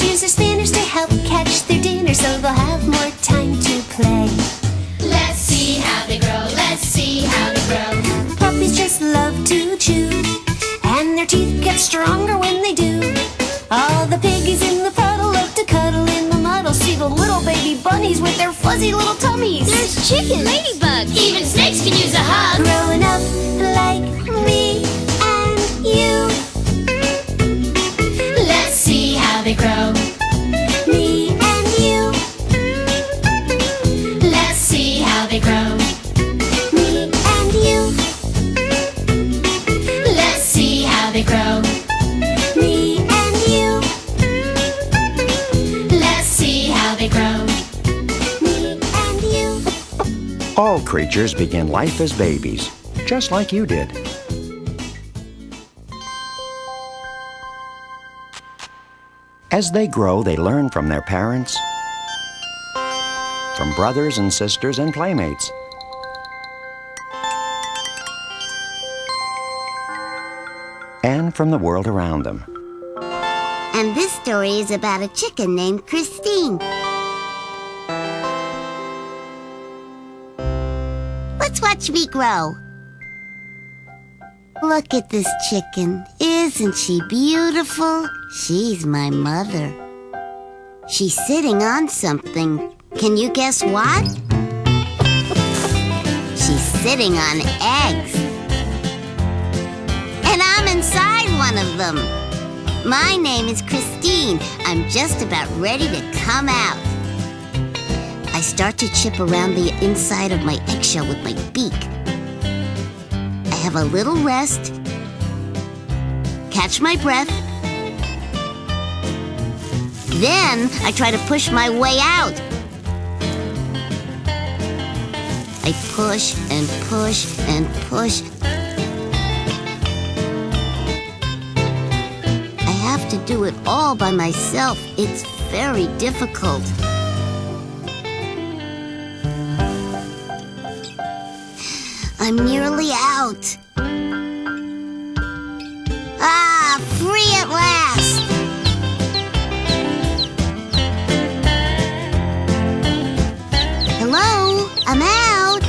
Crows use their spinners to help catch their dinner, so they'll have more time to play. Let's see how they grow, let's see how they grow. Puppies just love to chew, and their teeth get stronger when they do. All the piggies in the puddle love to cuddle in the muddle. See the little baby bunnies with their fuzzy little tummies. There's chickens, ladybugs, even snakes can use a hug. Growing up like me and you. Let's see how they grow. Me and you. Let's see how they grow. Me and you. Let's see how they grow. Me and you. Let's see how they grow. Me and you. All creatures begin life as babies, just like you did. As they grow, they learn from their parents, from brothers and sisters and playmates. And from the world around them. And this story is about a chicken named Christine. Let's watch me grow. Look at this chicken. Isn't she beautiful? She's my mother. She's sitting on something. Can you guess what? She's sitting on eggs. And I'm inside one of them. My name is Christine. I'm just about ready to come out. I start to chip around the inside of my eggshell with my beak. I have a little rest, catch my breath. Then I try to push my way out. I push and push and push. I have to do it all by myself. It's very difficult. I'm nearly out. Ah, free at last! Hello, I'm out.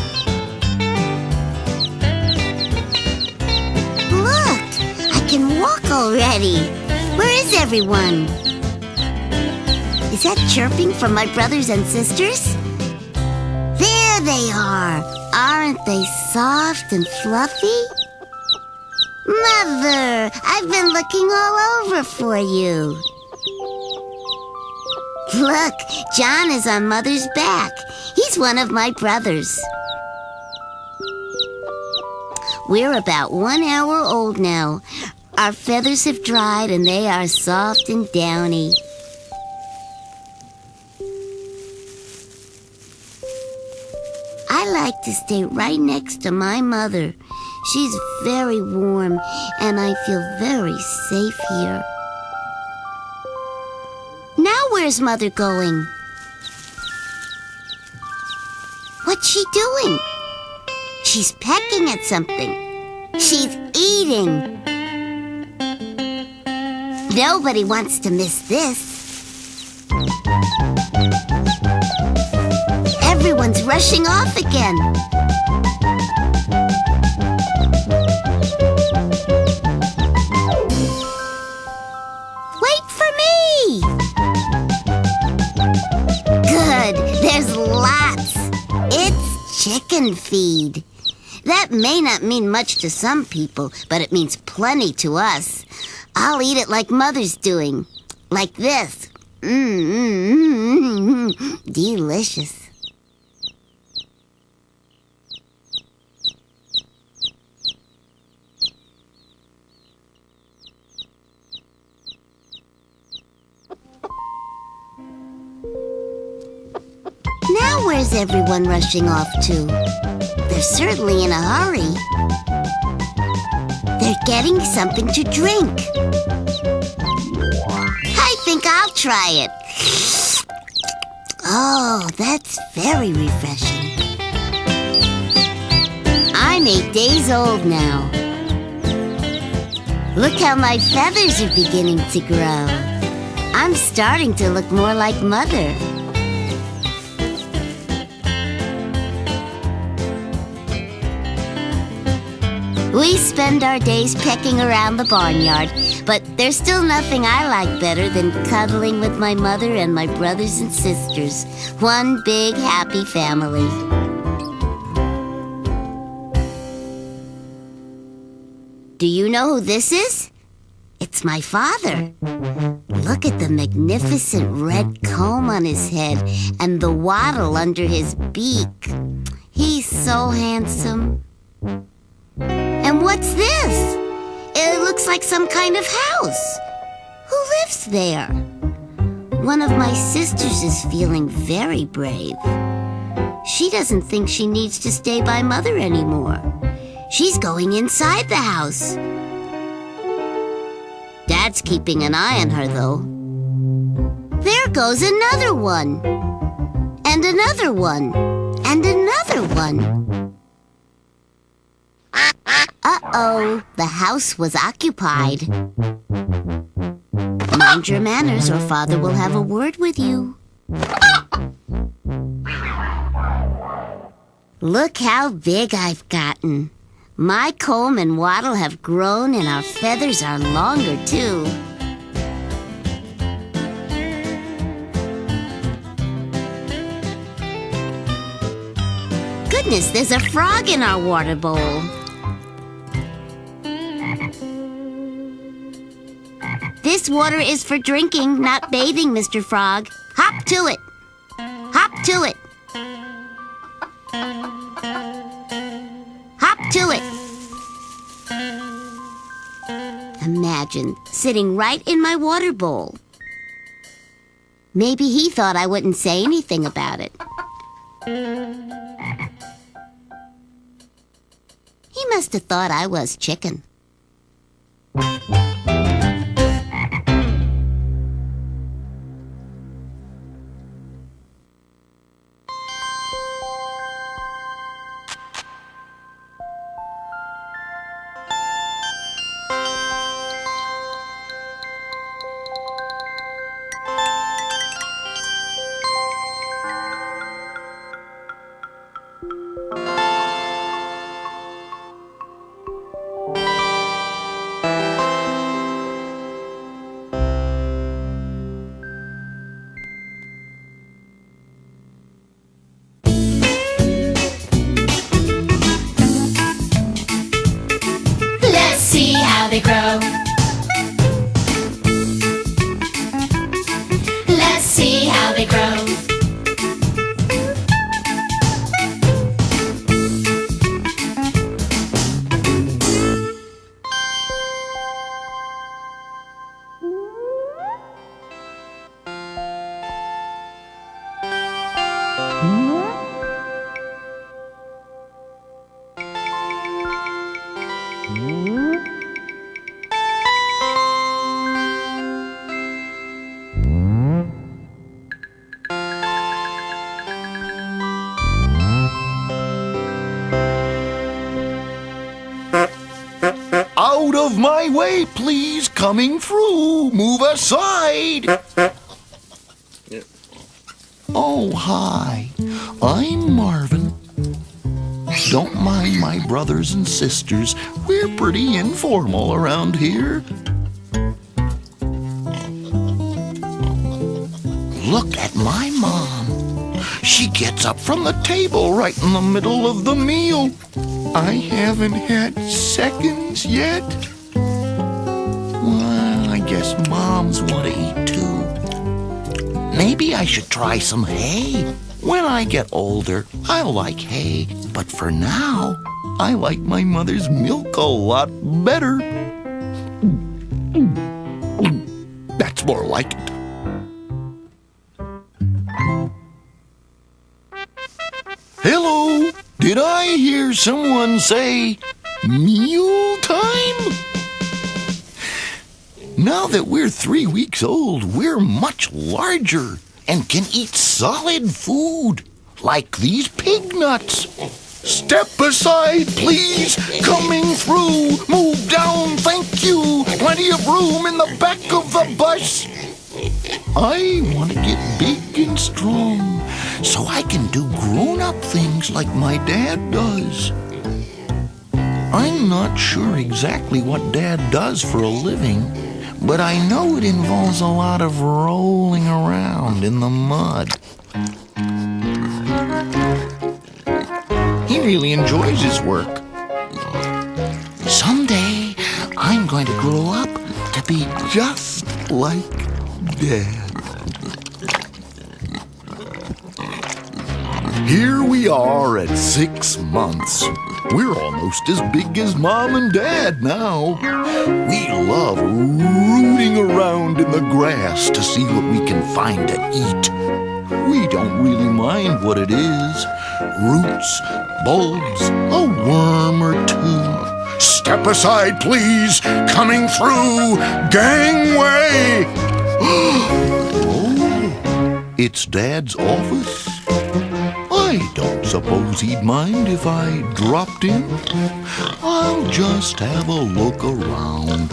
Look, I can walk already. Where is everyone? Is that chirping from my brothers and sisters? There they are. Aren't they soft and fluffy? Mother, I've been looking all over for you. Look, John is on Mother's back. He's one of my brothers. We're about 1 hour old now. Our feathers have dried and they are soft and downy. I like to stay right next to my mother. She's very warm, and I feel very safe here. Now where's Mother going? What's she doing? She's pecking at something. She's eating. Nobody wants to miss this. Everyone's rushing off again. Wait for me! Good, there's lots. It's chicken feed. That may not mean much to some people, but it means plenty to us. I'll eat it like Mother's doing. Like this. Delicious. Now where's everyone rushing off to? They're certainly in a hurry. They're getting something to drink. I think I'll try it. Oh, that's very refreshing. I'm 8 days old now. Look how my feathers are beginning to grow. I'm starting to look more like Mother. We spend our days pecking around the barnyard, but there's still nothing I like better than cuddling with my mother and my brothers and sisters. One big happy family. Do you know who this is? It's my father. Look at the magnificent red comb on his head and the wattle under his beak. He's so handsome. And what's this? It looks like some kind of house. Who lives there? One of my sisters is feeling very brave. She doesn't think she needs to stay by Mother anymore. She's going inside the house. Dad's keeping an eye on her, though. There goes another one. And another one. And another one. Uh-oh, the house was occupied. Mind your manners or Father will have a word with you. Look how big I've gotten. My comb and wattle have grown and our feathers are longer too. Goodness, there's a frog in our water bowl. This water is for drinking, not bathing, Mr. Frog. Hop to it. Hop to it. Hop to it. Imagine sitting right in my water bowl. Maybe he thought I wouldn't say anything about it. He must have thought I was chicken. See how they grow. Let's see how they grow. Out of my way, please, coming through. Move aside. Oh, hi. I'm Marvin. Don't mind my brothers and sisters. We're pretty informal around here. Look at my mom. She gets up from the table right in the middle of the meal. I haven't had seconds yet. Well, I guess moms want to eat too. Maybe I should try some hay. When I get older, I'll like hay. But for now, I like my mother's milk a lot better. That's more like it. Hello, did I hear someone say meal time? Now that we're 3 weeks old, we're much larger and can eat solid food, like these pig nuts. Step aside, please. Coming through. Move down, thank you. Plenty of room in the back of the bus. I want to get big and strong so I can do grown-up things like my dad does. I'm not sure exactly what Dad does for a living, but I know it involves a lot of rolling around in the mud. He really enjoys his work. Someday, I'm going to grow up to be just like Dad. Here we are at 6 months. We're almost as big as Mom and Dad now. We love rooting around in the grass to see what we can find to eat. We don't really mind what it is. Roots, bulbs, a worm or two. Step aside, please. Coming through. Gangway. Oh, it's Dad's office. I don't suppose he'd mind if I dropped in. I'll just have a look around.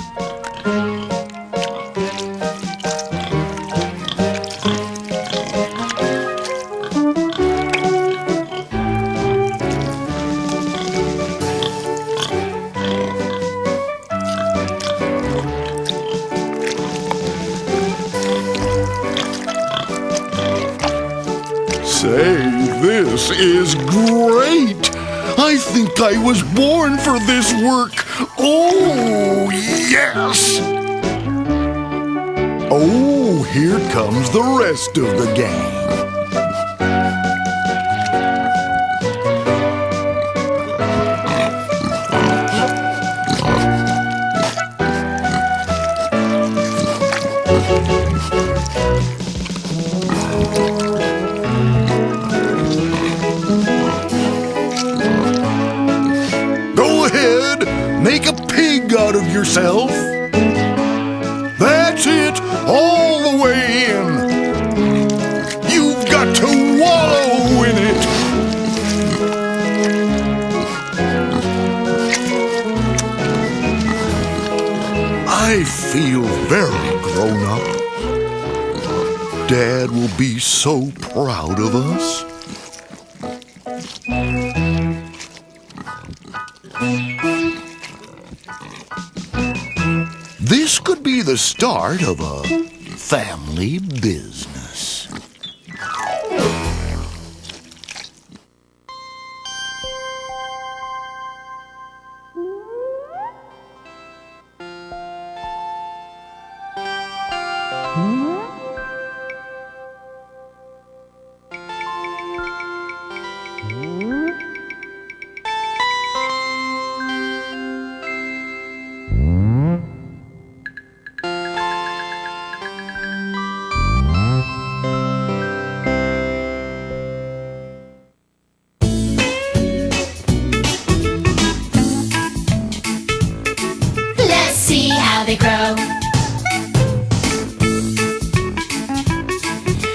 Say, this is great! I think I was born for this work! Oh, yes! Oh, here comes the rest of the gang. Make a pig out of yourself. That's it, all the way in. You've got to wallow in it. I feel very grown up. Dad will be so proud of us. This could be the start of a family business. They grow.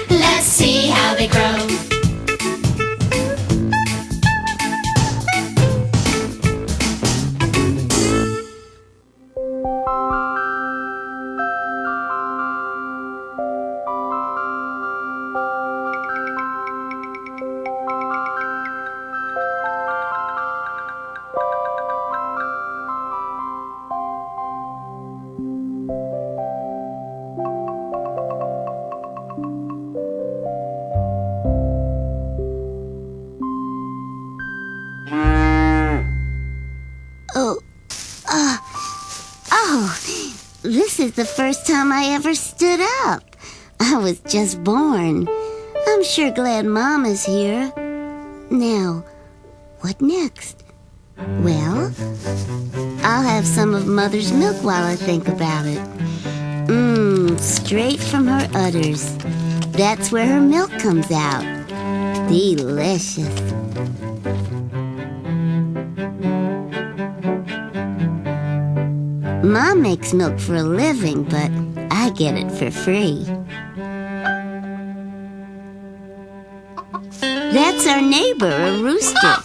Let's see how they grow. This is the first time I ever stood up. I was just born. I'm sure glad Mama's here. Now, what next? Well, I'll have some of Mother's milk while I think about it. Straight from her udders. That's where her milk comes out. Delicious. Mom makes milk for a living, but I get it for free. That's our neighbor, a rooster.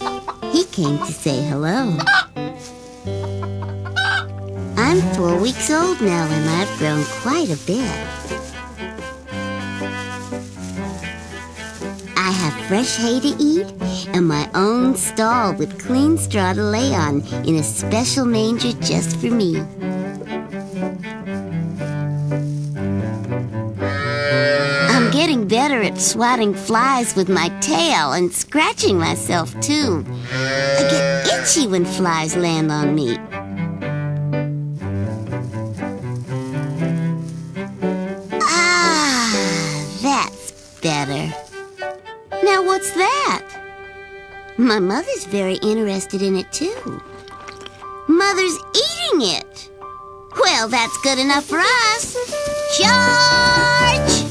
He came to say hello. I'm 4 weeks old now, and I've grown quite a bit. fresh hay to eat, and my own stall with clean straw to lay on in a special manger just for me. I'm getting better at swatting flies with my tail and scratching myself, too. I get itchy when flies land on me. Ah, that's better. Now what's that? My mother's very interested in it, too. Mother's eating it. Well, that's good enough for us. Charge!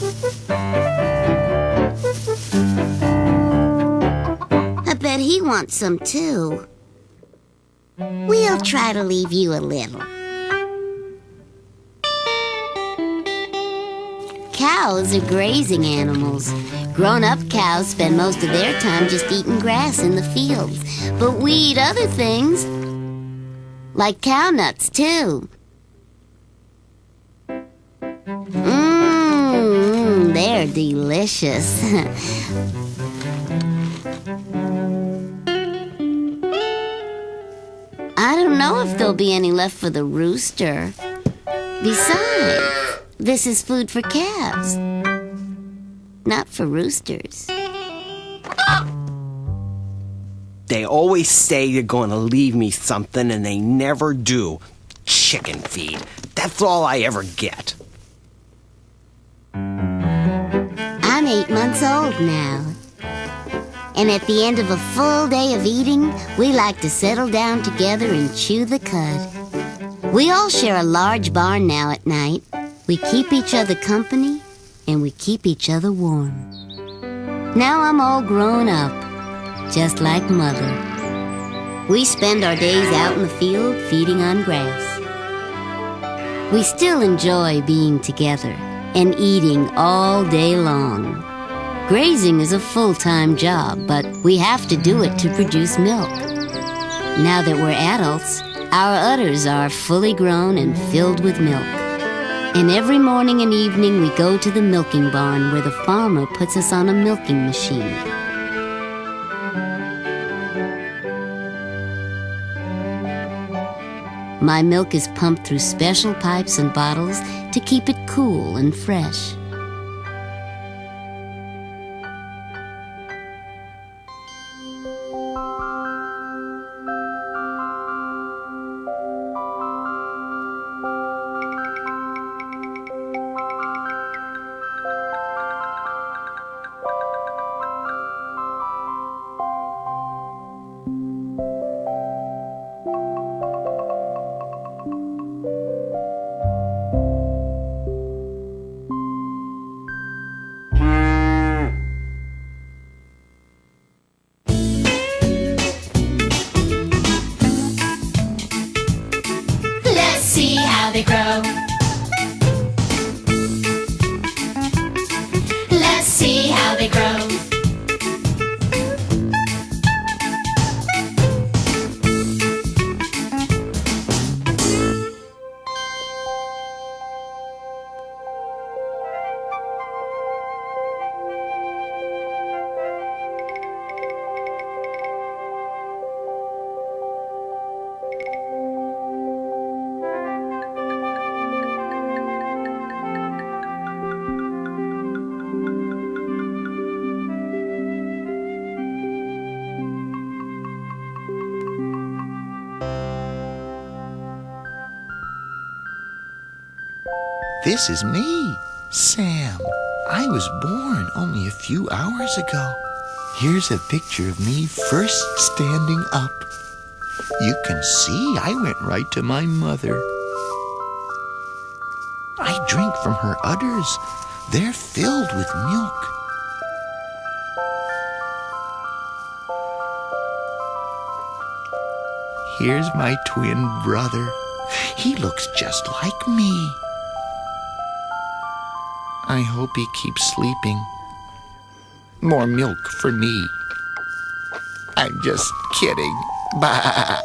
I bet he wants some, too. We'll try to leave you a little. Cows are grazing animals. Grown-up cows spend most of their time just eating grass in the fields. But we eat other things, like cow nuts, too. They're delicious. I don't know if there'll be any left for the rooster. Besides, this is food for calves, not for roosters. They always say they're going to leave me something, and they never do. Chicken feed. That's all I ever get. I'm 8 months old now. And at the end of a full day of eating, we like to settle down together and chew the cud. We all share a large barn now at night. We keep each other company, and we keep each other warm. Now I'm all grown up, just like Mother. We spend our days out in the field feeding on grass. We still enjoy being together and eating all day long. Grazing is a full-time job, but we have to do it to produce milk. Now that we're adults, our udders are fully grown and filled with milk. And every morning and evening we go to the milking barn where the farmer puts us on a milking machine. My milk is pumped through special pipes and bottles to keep it cool and fresh. Let's see how they grow. Let's see how they grow. This is me, Sam. I was born only a few hours ago. Here's a picture of me first standing up. You can see I went right to my mother. I drink from her udders. They're filled with milk. Here's my twin brother. He looks just like me. I hope he keeps sleeping. More milk for me. I'm just kidding. Bah.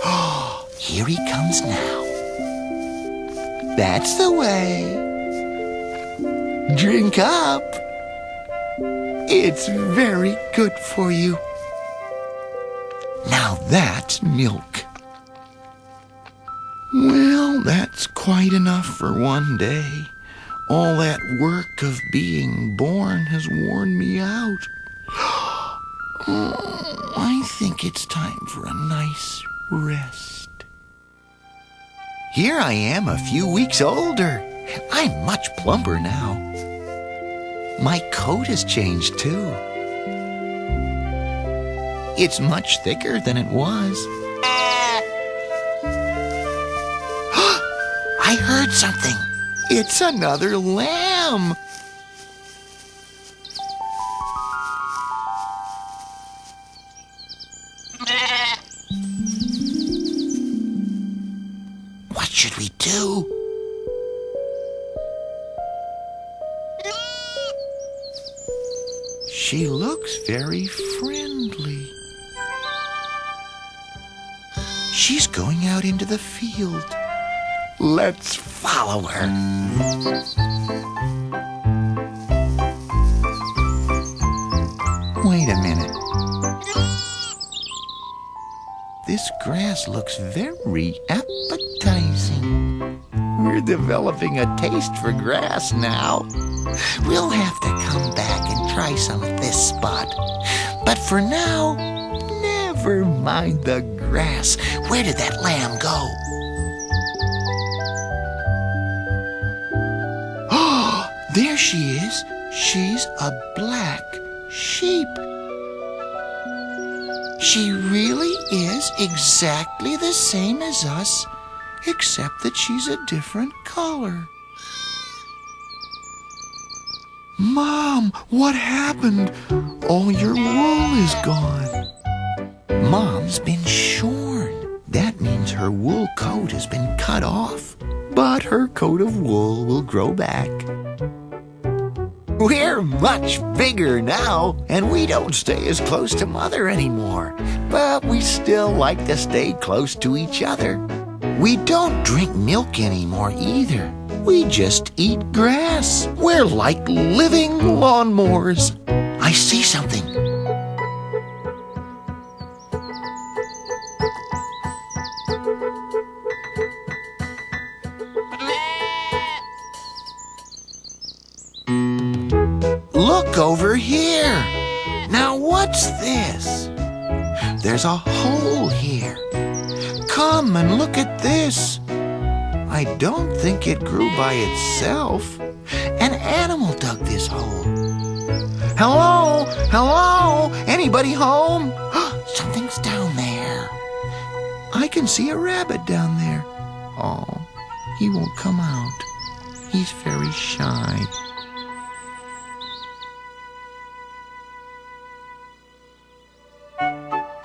Oh, here he comes now. That's the way. Drink up. It's very good for you. Now that's milk. Well, that's quite enough for one day. All that work of being born has worn me out. I think it's time for a nice rest. Here I am a few weeks older. I'm much plumper now. My coat has changed too. It's much thicker than it was. I heard something. It's another lamb. What should we do? She looks very friendly. She's going out into the field. Let's follow her. Wait a minute. This grass looks very appetizing. We're developing a taste for grass now. We'll have to come back and try some at this spot. But for now, never mind the grass. Where did that lamb go? Oh, there she is. She's a black sheep. She really is exactly the same as us, except that she's a different color. Mom, what happened? All your wool is gone. Mom's been shorn. That means her wool coat has been cut off. But her coat of wool will grow back. We're much bigger now, and we don't stay as close to Mother anymore. But we still like to stay close to each other. We don't drink milk anymore either. We just eat grass. We're like living lawnmowers. I see something. Look over here. Now what's this? There's a hole here. Come and look at this. I don't think it grew by itself. An animal dug this hole. Hello? Hello? Anybody home? Something's down there. I can see a rabbit down there. Oh, he won't come out. He's very shy.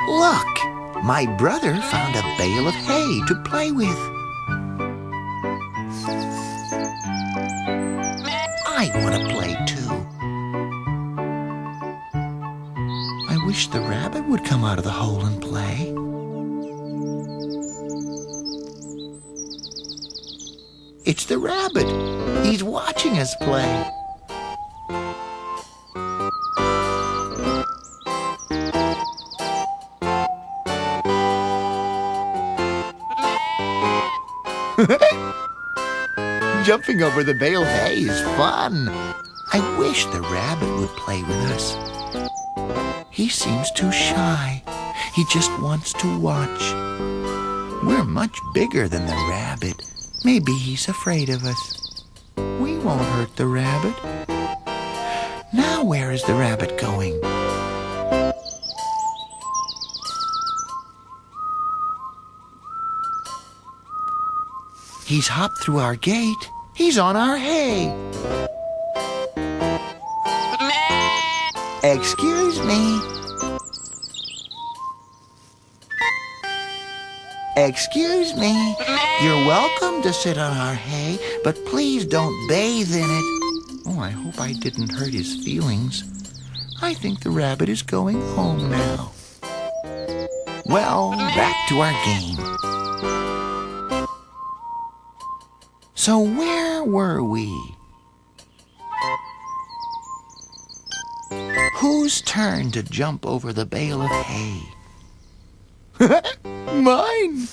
Look, my brother found a bale of hay to play with. I want to play too. I wish the rabbit would come out of the hole and play. It's the rabbit. He's watching us play. Jumping over the bale of hay is fun. I wish the rabbit would play with us. He seems too shy. He just wants to watch. We're much bigger than the rabbit. Maybe he's afraid of us. We won't hurt the rabbit. Now where is the rabbit going? He's hopped through our gate. He's on our hay. Excuse me. Excuse me. You're welcome to sit on our hay, but please don't bathe in it. Oh, I hope I didn't hurt his feelings. I think the rabbit is going home now. Well, back to our game. So where were we? Who Whose turn to jump over the bale of hay? Mine!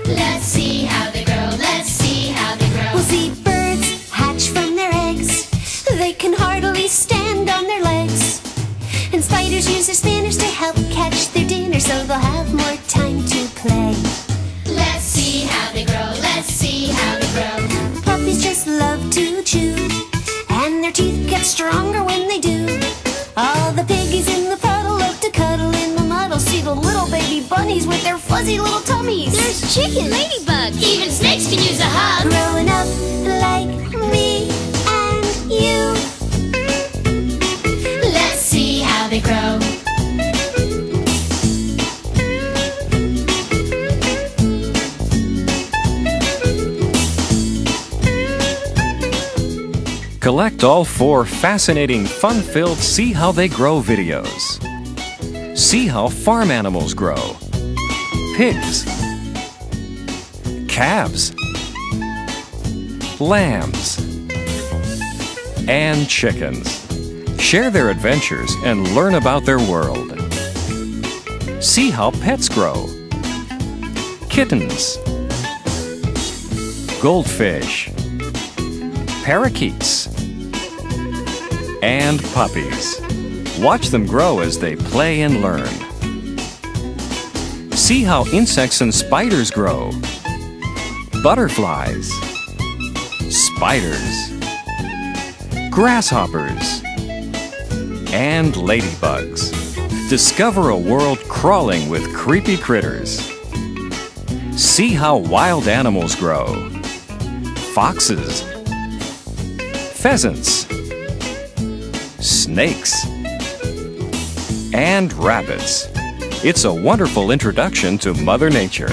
Let's see how they grow. Let's see how they grow. We'll see birds hatch from their eggs. They can hardly stand on their legs. And spiders use their spinners to help catch their dinner, so they'll have more time to play. Let's see how they grow. Let's see how they grow. Puppies just love to chew, and their teeth get stronger when they do. All the piggies in the puddle love to cuddle in the muddle. See the little baby bunnies with their fuzzy little tummies. There's chicken, ladybugs. Even snakes can use a hug. Growing up like me and you. Let's see how they grow. Collect all 4 fascinating, fun-filled See How They Grow videos. See how farm animals grow. Pigs, calves, lambs, and chickens. Share their adventures and learn about their world. See how pets grow. Kittens, goldfish, parakeets, and puppies. Watch them grow as they play and learn. See how insects and spiders grow. Butterflies, spiders, grasshoppers, and ladybugs. Discover a world crawling with creepy critters. See how wild animals grow. Foxes, pheasants, snakes, and rabbits. It's a wonderful introduction to Mother Nature.